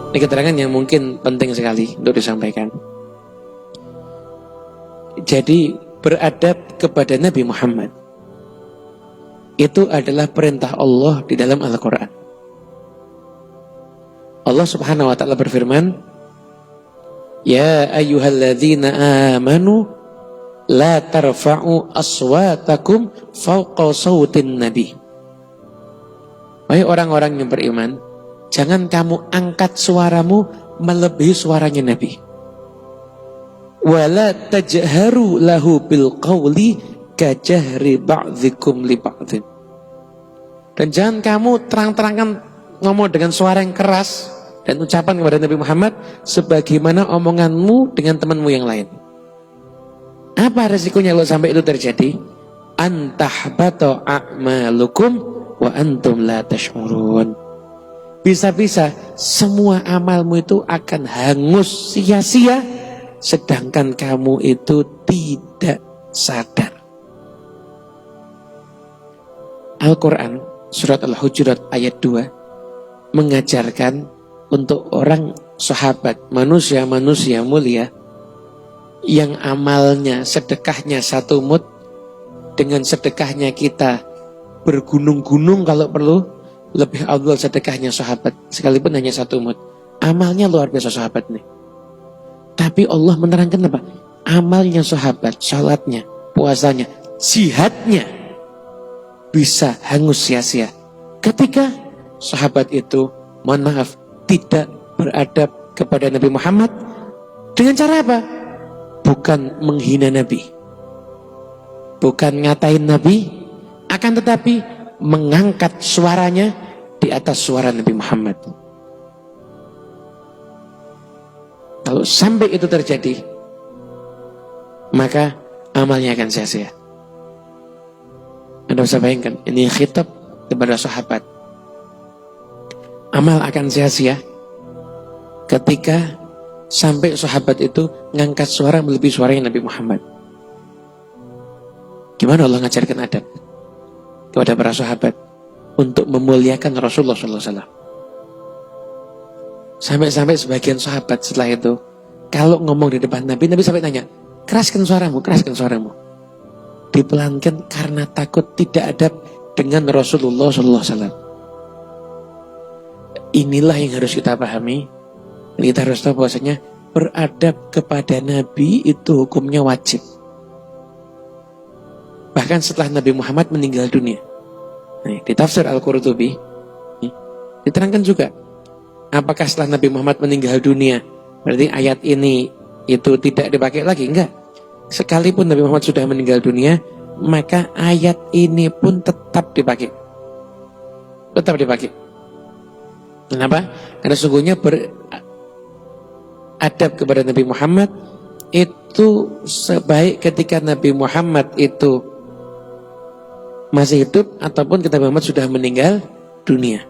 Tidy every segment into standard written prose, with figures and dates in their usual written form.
Ini keterangan yang mungkin penting sekali untuk disampaikan. Jadi beradab kepada Nabi Muhammad itu adalah perintah Allah di dalam Al-Quran. Allah Subhanahu wa ta'ala berfirman, Ya ayyuhalladzina amanu la tarfa'u aswatakum fawqa sawtin nabi. Wahai orang-orang yang beriman, jangan kamu angkat suaramu melebihi suaranya Nabi. Wala tajharu lahu bil qawli kajahri ba'dzikum li ba'dzin. Dan jangan kamu terang-terangan ngomong dengan suara yang keras dan ucapan kepada Nabi Muhammad sebagaimana omonganmu dengan temanmu yang lain. Apa resikonya kalau sampai itu terjadi? Antahbata a'malukum wa antum la tash'urun. Bisa-bisa semua amalmu itu akan hangus sia-sia sedangkan kamu itu tidak sadar. Al-Quran surat Al-Hujurat ayat 2 mengajarkan untuk orang sahabat manusia-manusia mulia yang amalnya sedekahnya 1 mud dengan sedekahnya kita bergunung-gunung kalau perlu, lebih afdal sedekahnya sahabat sekalipun hanya 1 mud. Amalnya luar biasa sahabat nih. Tapi Allah menerangkan apa? Amalnya sahabat, salatnya, puasanya, jihadnya bisa hangus sia-sia ketika sahabat itu, mohon maaf, tidak beradab kepada Nabi Muhammad dengan cara apa? Bukan menghina Nabi, bukan ngatain Nabi, akan tetapi mengangkat suaranya di atas suara Nabi Muhammad. Kalau sampai itu terjadi, maka amalnya akan sia-sia. Anda bisa bayangkan, ini khitab kepada sahabat. Amal akan sia-sia ketika sampai sahabat itu ngangkat suara melebihi suaranya Nabi Muhammad. Gimana Allah ngajarkan adab kepada para sahabat untuk memuliakan Rasulullah SAW. Sampai-sampai sebagian sahabat setelah itu kalau ngomong di depan Nabi, Nabi sampai tanya, keraskan suaramu, keraskan suaramu. Dipelankan karena takut tidak adab dengan Rasulullah SAW. Inilah yang harus kita pahami. Kita harus tahu bahwasanya beradab kepada Nabi itu hukumnya wajib. Bahkan setelah Nabi Muhammad meninggal dunia. Di tafsir Al-Qurtubi diterangkan juga, apakah setelah Nabi Muhammad meninggal dunia berarti ayat ini itu tidak dipakai lagi? Enggak. Sekalipun Nabi Muhammad sudah meninggal dunia, maka ayat ini pun tetap dipakai. Tetap dipakai. Kenapa? Karena sungguhnya beradab kepada Nabi Muhammad itu sebaik ketika Nabi Muhammad itu masih hidup ataupun ketika Muhammad sudah meninggal dunia.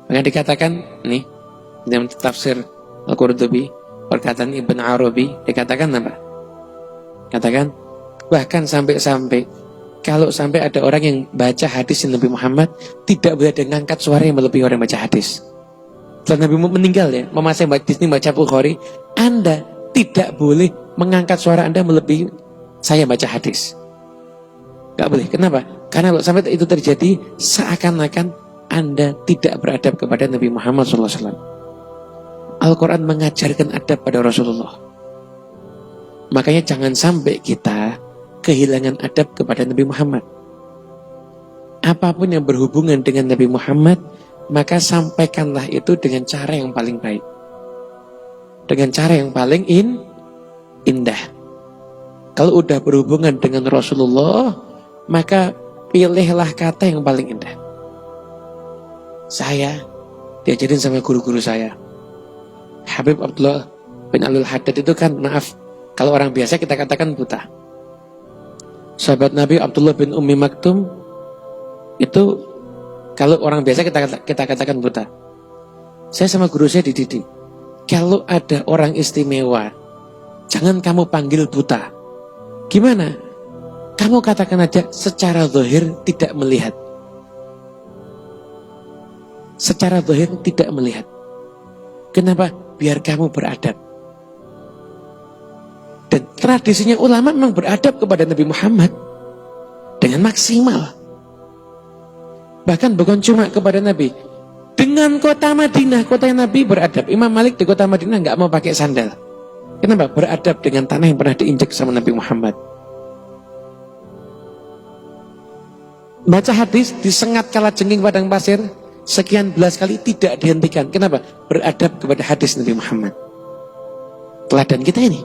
Maka dikatakan nih dalam tafsir Al-Qurtubi, perkataan Ibn Arabi, dikatakan apa? Katakan bahkan sampai-sampai kalau sampai ada orang yang baca hadis Nabi Muhammad tidak boleh ada ngangkat suara yang melebihi orang yang baca hadis. Setelah Nabi Muhammad meninggal ya, memasang hadis ini baca Bukhari, Anda tidak boleh mengangkat suara Anda melebihi saya baca hadis. Gak boleh. Kenapa? Karena kalau sampai itu terjadi seakan-akan Anda tidak beradab kepada Nabi Muhammad SAW. Al-Quran mengajarkan adab pada Rasulullah. Makanya jangan sampai kita kehilangan adab kepada Nabi Muhammad. Apapun yang berhubungan dengan Nabi Muhammad, maka sampaikanlah itu dengan cara yang paling baik. Dengan cara yang paling indah. Kalau udah berhubungan dengan Rasulullah, maka pilihlah kata yang paling indah. Saya diajarin sama guru-guru saya. Habib Abdullah bin Abdul Haddad itu kan, maaf, kalau orang biasa kita katakan buta. Sahabat Nabi Abdullah bin Ummi Maktum itu kalau orang biasa kita katakan buta. Saya sama guru saya dididik, kalau ada orang istimewa, jangan kamu panggil buta. Gimana? Kamu katakan aja secara zahir tidak melihat. Secara zahir tidak melihat. Kenapa? Biar kamu beradab. Dan tradisinya ulama memang beradab kepada Nabi Muhammad dengan maksimal. Bahkan bukan cuma kepada Nabi, dengan kota Madinah, kota Nabi beradab. Imam Malik di kota Madinah nggak mau pakai sandal. Kenapa? Beradab dengan tanah yang pernah diinjak sama Nabi Muhammad. Baca hadis, disengat kala jengking padang pasir, sekian belas kali tidak dihentikan. Kenapa? Beradab kepada hadis Nabi Muhammad. Teladan kita ini.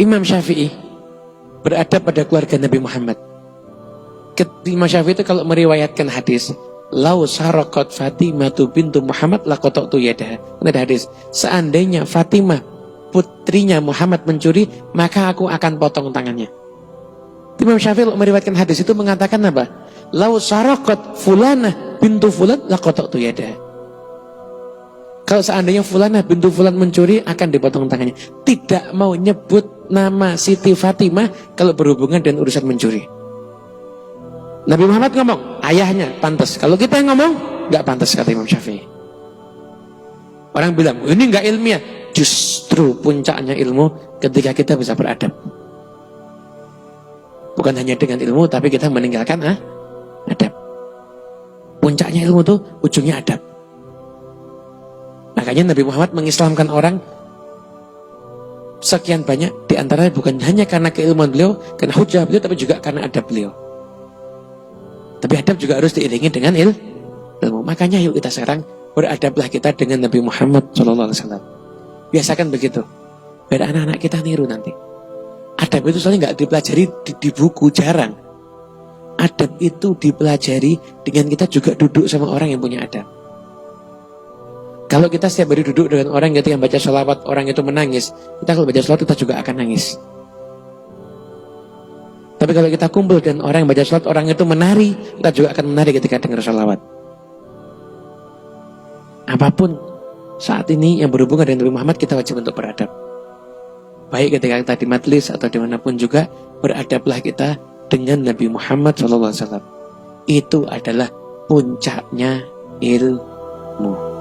Imam Syafi'i beradab pada keluarga Nabi Muhammad. Imam Syafi'i itu kalau meriwayatkan hadis, lau sarakot Fatimatu bintu Muhammad laqata'tu yadaha. Ada hadis, seandainya Fatimah putrinya Muhammad mencuri, maka aku akan potong tangannya. Imam Syafi'i kalau meriwayatkan hadis itu mengatakan apa? Lau sarakot Fulanah bintu Fulan laqata'tu yadaha. Kalau seandainya Fulanah bintu Fulan mencuri, akan dipotong tangannya. Tidak mau nyebut nama Siti Fatimah kalau berhubungan dengan urusan mencuri. Nabi Muhammad ngomong, ayahnya pantas. Kalau kita yang ngomong, nggak pantas, kata Imam Syafi'i. Orang bilang, ini nggak ilmiah. Justru puncaknya ilmu ketika kita bisa beradab. Bukan hanya dengan ilmu, tapi kita meninggalkan adab. Puncaknya ilmu tuh ujungnya adab. Makanya Nabi Muhammad mengislamkan orang sekian banyak, diantaranya bukan hanya karena keilmuan beliau, karena hujah beliau, tapi juga karena adab beliau. Tapi adab juga harus diiringi dengan ilmu. Makanya yuk kita sekarang beradablah kita dengan Nabi Muhammad SAW. Biasakan begitu, biar anak-anak kita niru nanti. Adab itu soalnya nggak dipelajari di buku, jarang. Adab itu dipelajari dengan kita juga duduk sama orang yang punya adab. Kalau kita setiap hari duduk dengan orang yang baca sholawat, orang itu menangis, kita kalau baca sholawat kita juga akan nangis. Tapi kalau kita kumpul dengan orang yang baca sholawat, orang itu menari, kita juga akan menari ketika dengar sholawat. Apapun saat ini yang berhubungan dengan Nabi Muhammad, kita wajib untuk beradab. Baik ketika kita di majlis atau dimanapun juga, beradablah kita dengan Nabi Muhammad SAW. Itu adalah puncaknya ilmu.